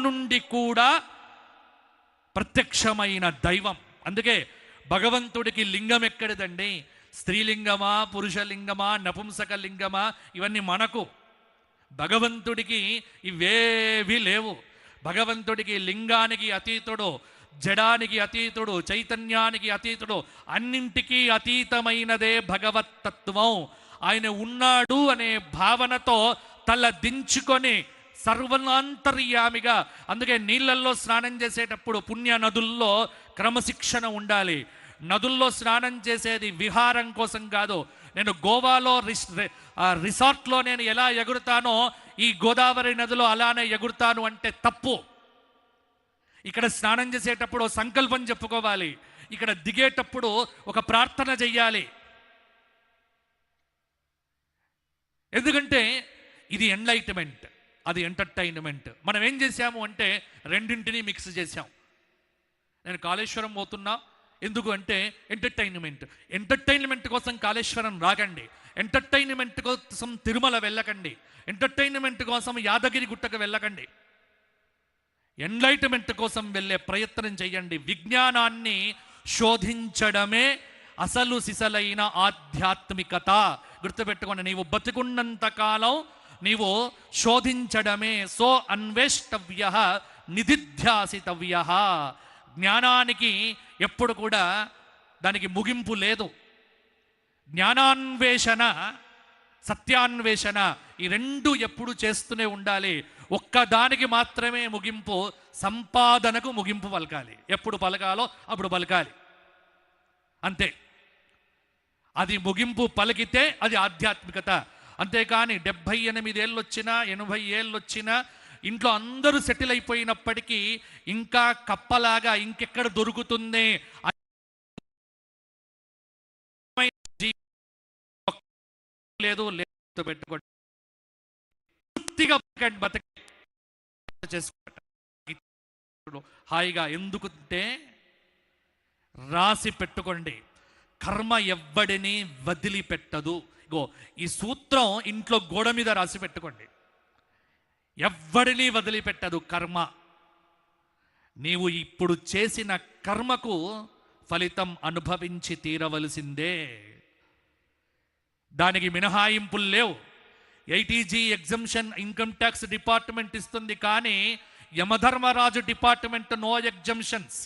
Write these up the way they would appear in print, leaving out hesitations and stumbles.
నుండి కూడా ప్రత్యక్షమైన దైవం. అందుకే భగవంతుడికి లింగం ఎక్కడిదండి? స్త్రీలింగమా, పురుషలింగమా, నపుంసక లింగమా? ఇవన్నీ మనకు. భగవంతుడికి ఇవేవి లేవు. భగవంతుడికి లింగానికి అతీతుడు, జడానికి అతీతుడు, చైతన్యానికి అతీతుడు, అన్నింటికీ అతీతమైనదే భగవత్తత్వం. ఆయన ఉన్నాడు అనే భావనతో తల దించుకొని సర్వాంతర్యామిగా. అందుకే నీళ్ళల్లో స్నానం చేసేటప్పుడు పుణ్య నదుల్లో క్రమశిక్షణ ఉండాలి. నదుల్లో స్నానం చేసేది విహారం కోసం కాదు. నేను గోవాలో రిసార్ట్లో నేను ఎలా ఎగురుతానో ఈ గోదావరి నదిలో అలానే ఎగురుతాను అంటే తప్పు. ఇక్కడ స్నానం చేసేటప్పుడు సంకల్పం చెప్పుకోవాలి, ఇక్కడ దిగేటప్పుడు ఒక ప్రార్థన చెయ్యాలి. ఎందుకంటే ఇది ఎన్లైట్మెంట్, అది ఎంటర్టైన్మెంట్. మనం ఏం చేశాము అంటే రెండింటినీ మిక్స్ చేశాం. నేను కాళేశ్వరం పోతున్నా, ఎందుకు అంటే ఎంటర్టైన్మెంట్ కోసం కాళేశ్వరం రాకండి, ఎంటర్టైన్మెంట్ కోసం తిరుమల వెళ్ళకండి, ఎంటర్టైన్మెంట్ కోసం యాదగిరి గుట్టకు వెళ్ళకండి. ఎన్లైట్మెంట్ కోసం వెళ్ళే ప్రయత్నం చేయండి. విజ్ఞానాన్ని శోధించడమే అసలు సిసలైన ఆధ్యాత్మికత. గుర్తుపెట్టుకోండి, నీవు బతికున్నంత కాలం నీవు శోధించడమే. సో అన్వేష్టవ్య నిధిధ్యాసితవ్య. జ్ఞానానికి ఎప్పుడు కూడా దానికి ముగింపు లేదు. జ్ఞానాన్వేషణ, సత్యాన్వేషణ, ఈ రెండు ఎప్పుడు చేస్తూనే ఉండాలి. ఒక్కదానికి మాత్రమే ముగింపు, సంపాదనకు ముగింపు పలకాలి. ఎప్పుడు పలకాలో అప్పుడు పలకాలి, అంతే. అది ముగింపు పలికితే అది ఆధ్యాత్మికత. అంతేకాని 78 ఏళ్ళు వచ్చినా 80 ఏళ్ళు వచ్చినా ఇంట్లో అందరూ సెటిల్ అయిపోయినప్పటికీ ఇంకా కప్పలాగా ఇంకెక్కడ దొరుకుతుంది లేదు లేదు పెట్టుకోండి. హాయిగా. ఎందుకంటే రాసి పెట్టుకోండి, కర్మ ఎవ్వడిని వదిలిపెట్టదు. ఇగో ఈ సూత్రం ఇంట్లో గోడ మీద రాసి పెట్టుకోండి. ఎవ్వడిని వదిలిపెట్టదు కర్మ. నీవు ఇప్పుడు చేసిన కర్మకు ఫలితం అనుభవించి తీరవలసిందే. దానికి మినహాయింపులు లేవు. ఐటీజీ ఎగ్జంప్షన్ ఇన్కమ్ ట్యాక్స్ డిపార్ట్మెంట్ ఇస్తుంది, కానీ యమధర్మరాజు డిపార్ట్మెంట్ నో ఎగ్జంప్షన్స్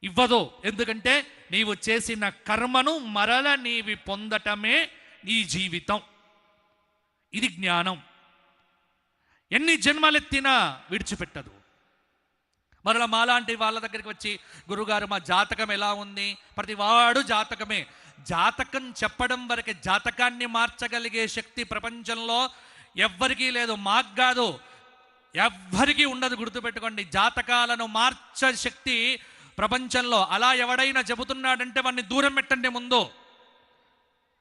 ఇవ్వదు. ఎందుకంటే నీవు చేసిన కర్మను మరల నీవి పొందటమే నీ జీవితం. ఇది జ్ఞానం. ఎన్ని జన్మలెత్తినా విడిచిపెట్టదు. మరల మాలాంటి వాళ్ళ దగ్గరికి వచ్చి, గురుగారు మా జాతకం ఎలా ఉంది? ప్రతివాడు జాతకమే. జాతకం చెప్పడం వరకే. జాతకాన్ని మార్చగలిగే శక్తి ప్రపంచంలో ఎవ్వరికీ లేదు. మాకు కాదు, ఎవ్వరికీ ఉండదు. గుర్తుపెట్టుకోండి, జాతకాలను మార్చే శక్తి ప్రపంచంలో. అలా ఎవడైనా చెబుతున్నాడంటే వాడిని దూరం పెట్టండి ముందు.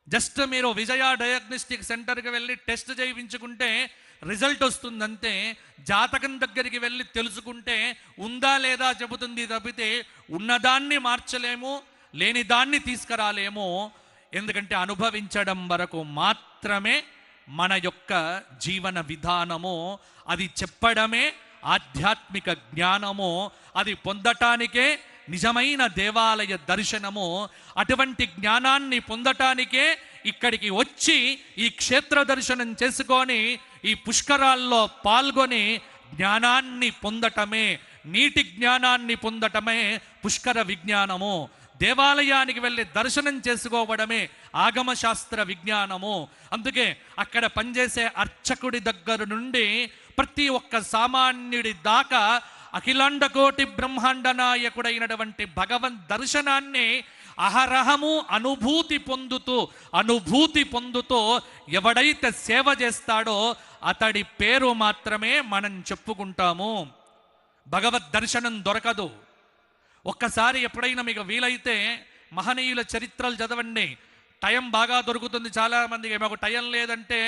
జస్ట్ మీరు విజయ డయాగ్నోస్టిక్ సెంటర్కి వెళ్ళి టెస్ట్ చేయించుకుంటే రిజల్ట్ వస్తుందంతే. జాతకం దగ్గరికి వెళ్ళి తెలుసుకుంటే ఉందా లేదా చెబుతుంది తప్పితే ఉన్నదాన్ని మార్చలేము, లేని దాన్ని తీసుకురాలేము. ఎందుకంటే అనుభవించడం వరకు మాత్రమే మన యొక్క జీవన విధానము. అది చెప్పడమే ఆధ్యాత్మిక జ్ఞానము. అది పొందటానికే నిజమైన దేవాలయ దర్శనము. అటువంటి జ్ఞానాన్ని పొందటానికే ఇక్కడికి వచ్చి ఈ క్షేత్ర దర్శనం చేసుకొని ఈ పుష్కరాల్లో పాల్గొని జ్ఞానాన్ని పొందటమే, నీటి జ్ఞానాన్ని పొందటమే పుష్కర విజ్ఞానము. దేవాలయానికి వెళ్ళి దర్శనం చేసుకోవడమే ఆగమశాస్త్ర విజ్ఞానము. అందుకే అక్కడ పనిచేసే అర్చకుడి దగ్గర నుండి ప్రతి ఒక్క సామాన్యుడి దాకా అఖిలాండకోటి బ్రహ్మాండ నాయకుడైనటువంటి భగవన్ దర్శనాన్ని అహరహము అనుభూతి పొందుతూ ఎవడైతే సేవ చేస్తాడో అతడి పేరు మాత్రమే మనం చెప్పుకుంటాము. భగవద్ దర్శనం దొరకదు. ఒక్కసారి ఎప్పుడైనా మీకు వీలైతే మహనీయుల చరిత్రలు చదవండి. టైం బాగా దొరుకుతుంది చాలామందికి. మాకు టైం లేదంటే,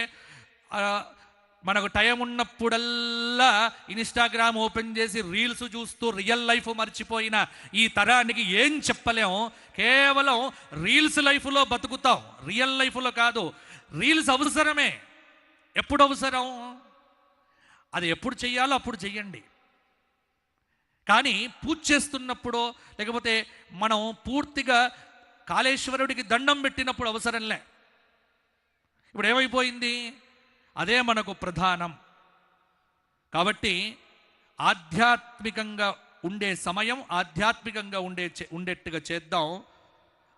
మనకు టైం ఉన్నప్పుడల్లా ఇన్స్టాగ్రామ్ ఓపెన్ చేసి రీల్స్ చూస్తూ రియల్ లైఫ్ మర్చిపోయిన ఈ తరానికి ఏం చెప్పలేము. కేవలం రీల్స్ లైఫ్లో బతుకుతాం, రియల్ లైఫ్లో కాదు. రీల్స్ అవసరమే. ఎప్పుడు అవసరం? అది ఎప్పుడు చెయ్యాలో అప్పుడు చెయ్యండి. కానీ పూజ చేస్తున్నప్పుడు లేకపోతే మనం పూర్తిగా కాళేశ్వరుడికి దండం పెట్టినప్పుడు అవసరంలే. ఇప్పుడు ఏమైపోయింది? అదే మనకు ప్రధానం. కాబట్టి ఆధ్యాత్మికంగా ఉండే సమయం ఆధ్యాత్మికంగా ఉండేట్టుగా చేద్దాం.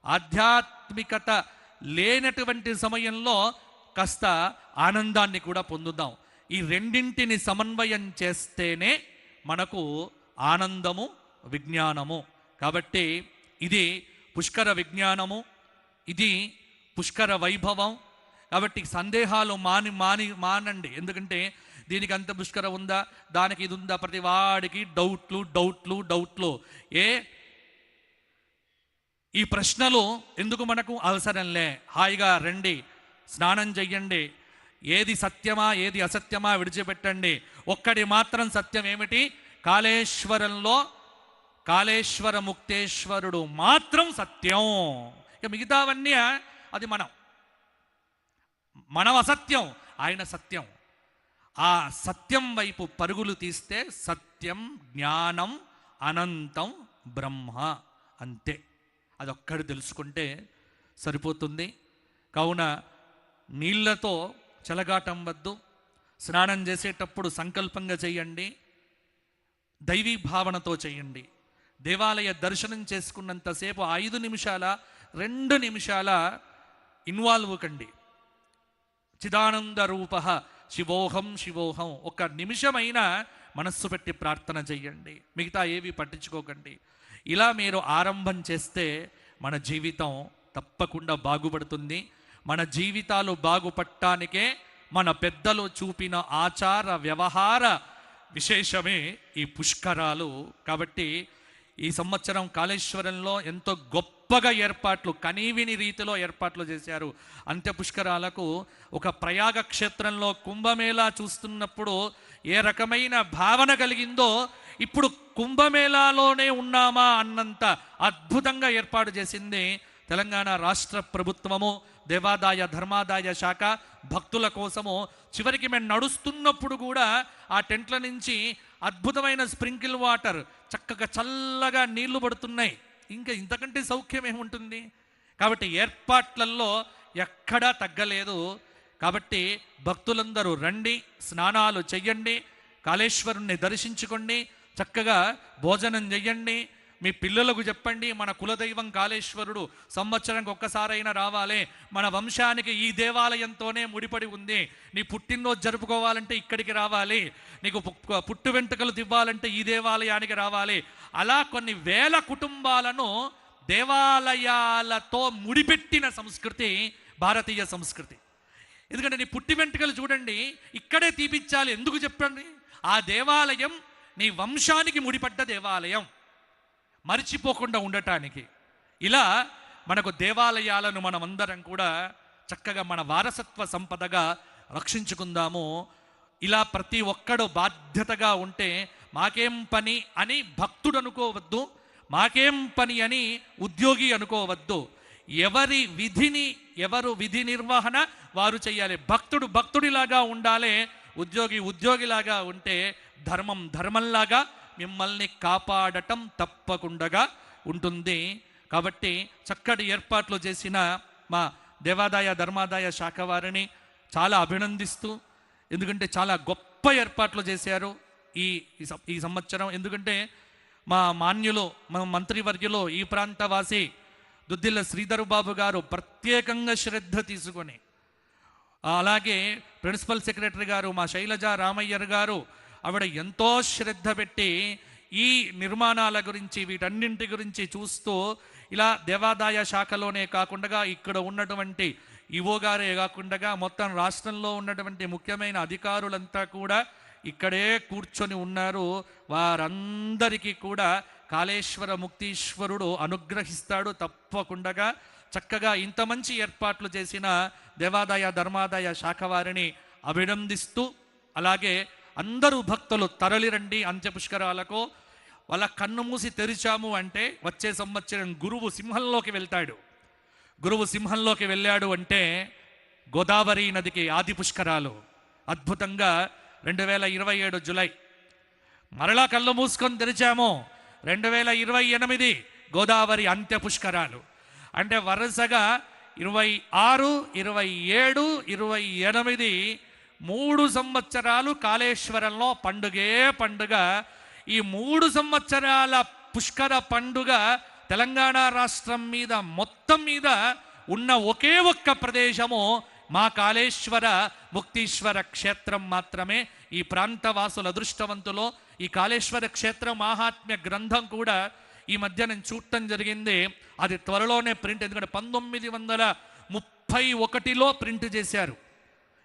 ఆధ్యాత్మికత లేనటువంటి సమయంలో కాస్త ఆనందాన్ని కూడా పొందుదాం. ఈ రెండింటిని సమన్వయం చేస్తేనే మనకు ఆనందము, విజ్ఞానము. కాబట్టి ఇది పుష్కర విజ్ఞానము, ఇది పుష్కర వైభవం. కాబట్టి సందేహాలు మానండి. ఎందుకంటే దీనికి అంత పుష్కర ఉందా, దానికి ఇది ఉందా, ప్రతి వాడికి డౌట్లు. ఈ ప్రశ్నలు ఎందుకు మనకు అవసరంలే. హాయిగా రండి, స్నానం చెయ్యండి. ఏది సత్యమా ఏది అసత్యమా విడిచిపెట్టండి. ఒక్కడి మాత్రం సత్యం ఏమిటి? కాళేశ్వరంలో కాళేశ్వర ముక్తేశ్వరుడు మాత్రం సత్యం. ఇక మిగతావన్నీ అది మనం అసత్యం, ఆయన సత్యం. ఆ సత్యం వైపు పరుగులు తీస్తే సత్యం, జ్ఞానం, అనంతం, బ్రహ్మ, అంతే. అదొక్కడు తెలుసుకుంటే సరిపోతుంది. కావున నీళ్లతో చెలగాటం వద్దు. స్నానం చేసేటప్పుడు సంకల్పంగా చేయండి, దైవీ భావనతో చేయండి. దేవాలయ దర్శనం చేసుకున్నంతసేపు 5 నిమిషాల 2 నిమిషాల ఇన్వాల్వ్ కండి. చిదానంద రూప శివోహం శివోహం. 1 నిమిషమైనా మనస్సు పెట్టి ప్రార్థన చెయ్యండి. మిగతా ఏవి పట్టించుకోకండి. ఇలా మీరు ఆరంభం చేస్తే మన జీవితం తప్పకుండా బాగుపడుతుంది. మన జీవితాలు బాగుపడటానికే మన పెద్దలు చూపిన ఆచార వ్యవహార విశేషమే ఈ పుష్కరాలు. కాబట్టి ఈ సంవత్సరం కాళేశ్వరంలో ఎంతో గొప్పగా ఏర్పాట్లు, కనీవిని రీతిలో ఏర్పాట్లు చేశారు. అంత్య పుష్కరాలకు ఒక ప్రయాగ క్షేత్రంలో కుంభమేళా చూస్తున్నప్పుడు ఏ రకమైన భావన కలిగిందో, ఇప్పుడు కుంభమేళాలోనే ఉన్నామా అన్నంత అద్భుతంగా ఏర్పాటు చేసింది తెలంగాణ రాష్ట్ర ప్రభుత్వము, దేవాదాయ ధర్మాదాయ శాఖ. భక్తుల కోసము చివరికి మేము నడుస్తున్నప్పుడు కూడా ఆ టెంట్ల నుంచి అద్భుతమైన స్ప్రింకిల్ వాటర్, చక్కగా చల్లగా నీళ్లు పడుతున్నాయి. ఇంకా ఇంతకంటే సౌఖ్యం ఏముంటుంది? కాబట్టి ఏర్పాట్లలో ఎక్కడా తగ్గలేదు. కాబట్టి భక్తులందరూ రండి, స్నానాలు చెయ్యండి, కాళేశ్వరుణ్ణి దర్శించుకోండి, చక్కగా భోజనం చెయ్యండి. మీ పిల్లలకు చెప్పండి, మన కులదైవం కాళేశ్వరుడు సంవత్సరానికి ఒక్కసారైనా రావాలి. మన వంశానికి ఈ దేవాలయంతోనే ముడిపడి ఉంది. నీ పుట్టినరోజు జరుపుకోవాలంటే ఇక్కడికి రావాలి, నీకు పుట్టు వెంట్రుకలు తివ్వాలంటే ఈ దేవాలయానికి రావాలి. అలా కొన్ని వేల కుటుంబాలను దేవాలయాలతో ముడిపెట్టిన సంస్కృతి భారతీయ సంస్కృతి. ఎందుకంటే నీ పుట్టి వెంట్రుకలు చూడండి, ఇక్కడే తీపిచ్చాలి. ఎందుకు చెప్పండి? ఆ దేవాలయం నీ వంశానికి ముడిపడ్డ దేవాలయం, మర్చిపోకుండా ఉండటానికి. ఇలా మనకు దేవాలయాలను మనమందరం కూడా చక్కగా మన వారసత్వ సంపదగా రక్షించుకుందాము. ఇలా ప్రతి ఒక్కడు బాధ్యతగా ఉంటే మాకేం పని అని భక్తుడు అనుకోవద్దు, మాకేం పని అని ఉద్యోగి అనుకోవద్దు. ఎవరు విధి నిర్వహణ వారు చేయాలి. భక్తుడు భక్తుడిలాగా ఉండాలి, ఉద్యోగి ఉద్యోగిలాగా ఉంటే ధర్మం ధర్మంలాగా మిమ్మల్ని కాపాడటం తప్పకుండా ఉంటుంది. కాబట్టి చక్కటి ఏర్పాట్లు చేసిన మా దేవాదాయ ధర్మాదాయ శాఖ వారిని చాలా అభినందిస్తూ, ఎందుకంటే చాలా గొప్ప ఏర్పాట్లు చేశారు ఈ సంవత్సరం. ఎందుకంటే మా మాన్యులు, మా మంత్రివర్యులు, ఈ ప్రాంతవాసి దుద్దిల్ల శ్రీధర్ బాబు గారు ప్రత్యేకంగా శ్రద్ధ తీసుకొని, అలాగే ప్రిన్సిపల్ సెక్రటరీ గారు మా శైలజ రామయ్యర్ గారు, ఆవిడ ఎంతో శ్రద్ధ పెట్టి ఈ నిర్మాణాల గురించి వీటన్నింటి గురించి చూస్తూ, ఇలా దేవాదాయ శాఖలోనే కాకుండా ఇక్కడ ఉన్నటువంటి ఈవో గారే కాకుండా మొత్తం రాష్ట్రంలో ఉన్నటువంటి ముఖ్యమైన అధికారులంతా కూడా ఇక్కడే కూర్చొని ఉన్నారు. వారందరికీ కూడా కాళేశ్వర ముక్తీశ్వరుడు అనుగ్రహిస్తాడు తప్పకుండా. చక్కగా ఇంత మంచి ఏర్పాట్లు చేసిన దేవాదాయ ధర్మాదాయ శాఖ వారిని అభినందిస్తూ, అలాగే అందరూ భక్తులు తరలిరండి అంత్యపుష్కరాలకు. వాళ్ళ కన్ను మూసి తెరిచాము అంటే వచ్చే సంవత్సరం గురువు సింహంలోకి వెళ్తాడు. గురువు సింహంలోకి వెళ్ళాడు అంటే గోదావరి నదికి ఆది పుష్కరాలు అద్భుతంగా 2027 జులై. మరలా కళ్ళు మూసుకొని తెరిచాము 2028 గోదావరి అంత్య పుష్కరాలు. అంటే వరుసగా 26, 27, 28 3 సంవత్సరాలు కాళేశ్వరంలో పండుగే పండుగ. ఈ 3 సంవత్సరాల పుష్కర పండుగ తెలంగాణ రాష్ట్రం మీద మొత్తం మీద ఉన్న ఒకే ఒక్క ప్రదేశము మా కాళేశ్వర ముక్తీశ్వర క్షేత్రం మాత్రమే. ఈ ప్రాంతవాసుల అదృష్టవంతులో ఈ కాళేశ్వర క్షేత్ర మాహాత్మ్య గ్రంథం కూడా ఈ మధ్య నేను చూడటం జరిగింది. అది త్వరలోనే ప్రింట్, ఎందుకంటే 1931లో ప్రింట్ చేశారు.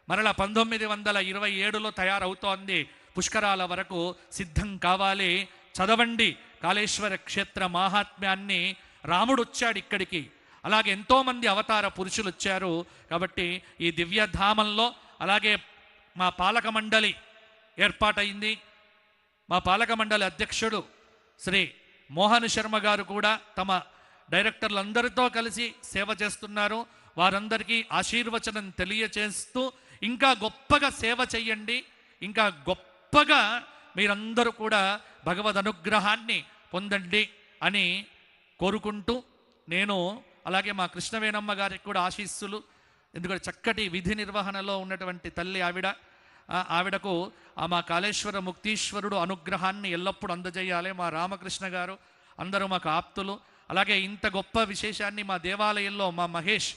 మరలా 1927లో తయారవుతోంది. పుష్కరాల వరకు సిద్ధం కావాలి. చదవండి కాళేశ్వర క్షేత్ర మాహాత్మ్యాన్ని. రాముడు వచ్చాడు ఇక్కడికి, అలాగే ఎంతోమంది అవతార పురుషులు వచ్చారు. కాబట్టి ఈ దివ్యధామంలో అలాగే మా పాలక మండలి ఏర్పాటైంది. మా పాలక మండలి అధ్యక్షుడు శ్రీ మోహన్ శర్మ గారు కూడా తమ డైరెక్టర్లందరితో కలిసి సేవ చేస్తున్నారు. వారందరికీ ఆశీర్వచనం తెలియచేస్తూ ఇంకా గొప్పగా సేవ చెయ్యండి, ఇంకా గొప్పగా మీరందరూ కూడా భగవద్ అనుగ్రహాన్ని పొందండి అని కోరుకుంటూ, నేను అలాగే మా కృష్ణవేణమ్మ గారికి కూడా ఆశీస్సులు, ఎందుకంటే చక్కటి విధి నిర్వహణలో ఉన్నటువంటి తల్లి ఆవిడకు మా కాళేశ్వర ముక్తీశ్వరుడు అనుగ్రహాన్ని ఎల్లప్పుడూ అందజేయాలి. మా రామకృష్ణ గారు అందరూ మాకు ఆప్తులు. అలాగే ఇంత గొప్ప విశేషాన్ని మా దేవాలయంలో మా మహేష్,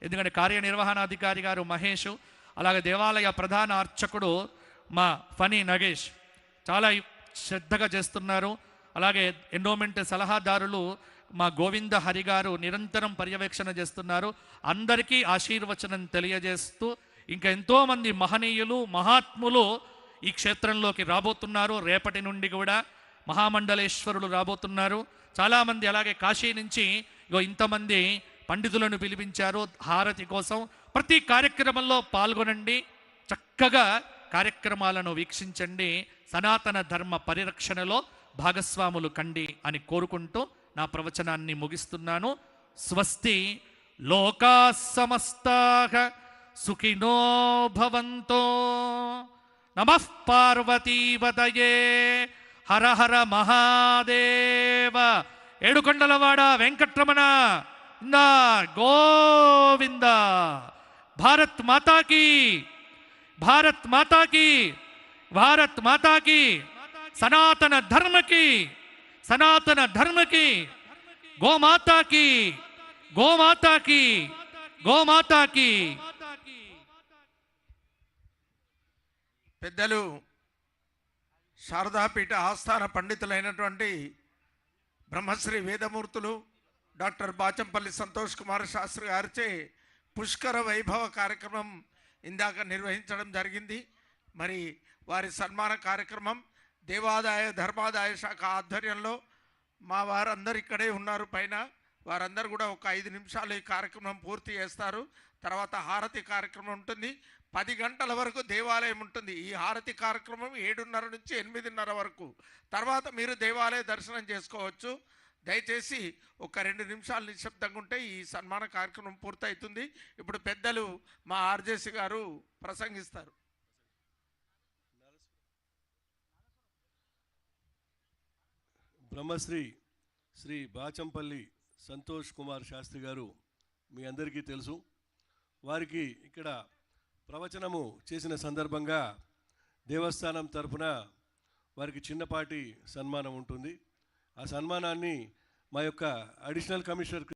ఎందుకంటే కార్యనిర్వహణాధికారి గారు మహేష్, అలాగే దేవాలయ ప్రధాన అర్చకుడు మా ఫనీ నగేష్ చాలా శ్రద్ధగా చేస్తున్నారు. అలాగే ఎండోమెంట్ సలహాదారులు మా గోవింద హరి గారు నిరంతరం పర్యవేక్షణ చేస్తున్నారు. అందరికీ ఆశీర్వచనం తెలియజేస్తూ ఇంకా ఎంతోమంది మహనీయులు మహాత్ములు ఈ క్షేత్రంలోకి రాబోతున్నారు. రేపటి నుండి కూడా మహామండలేశ్వరులు రాబోతున్నారు చాలామంది. అలాగే కాశీ నుంచి ఇంతమంది పండితులను పిలిపించారు హారతి కోసం. ప్రతి కార్యక్రమంలో పాల్గొనండి, చక్కగా కార్యక్రమాలను వీక్షించండి, సనాతన ధర్మ పరిరక్షణలో భాగస్వాములు కండి అని కోరుకుంటూ నా ప్రవచనాన్ని ముగిస్తున్నాను. స్వస్తి. లోకా సమస్తాః సుఖినో భవంతో. నమః పార్వతీపతయే. హర హర మహాదేవ. ఏడుకొండలవాడ వెంకట్రమణ గోవింద. భారత్ మాతాకి, భారత్ మాతాకి, భారత్ మాతాకి. సనాతన ధర్మకి, సనాతన ధర్మకి. గోమాతాకి, గోమాతాకి, గోమాతాకి. పెద్దలు శారదాపీఠ ఆస్థాన పండితులైనటువంటి బ్రహ్మశ్రీ వేదమూర్తులు డాక్టర్ బాచంపల్లి సంతోష్ కుమార్ శాస్త్రి గారిచే పుష్కర వైభవ కార్యక్రమం ఇందాక నిర్వహించడం జరిగింది. మరి వారి సన్మాన కార్యక్రమం దేవాదాయ ధర్మాదాయ శాఖ ఆధ్వర్యంలో మా వారందరూ ఇక్కడే ఉన్నారు పైన. వారందరూ కూడా ఒక 5 నిమిషాలు ఈ కార్యక్రమం పూర్తి చేస్తారు. తర్వాత హారతి కార్యక్రమం ఉంటుంది. 10 గంటల వరకు దేవాలయం ఉంటుంది. ఈ హారతి కార్యక్రమం 7:30 నుంచి 8:30 వరకు. తర్వాత మీరు దేవాలయ దర్శనం చేసుకోవచ్చు. దయచేసి ఒక 2 నిమిషాలు నిశ్శబ్దంగా ఉంటే ఈ సన్మాన కార్యక్రమం పూర్తవుతుంది. ఇప్పుడు పెద్దలు మా ఆర్జేసి గారు ప్రసంగిస్తారు. బ్రహ్మశ్రీ శ్రీ బాచంపల్లి సంతోష్ కుమార్ శాస్త్రి గారు మీ అందరికీ తెలుసు. వారికి ఇక్కడ ప్రవచనము చేసిన సందర్భంగా దేవస్థానం తరఫున వారికి చిన్నపాటి సన్మానం ఉంటుంది. ఆ సన్మానాన్ని మా యొక్క అడిషనల్ కమిషనర్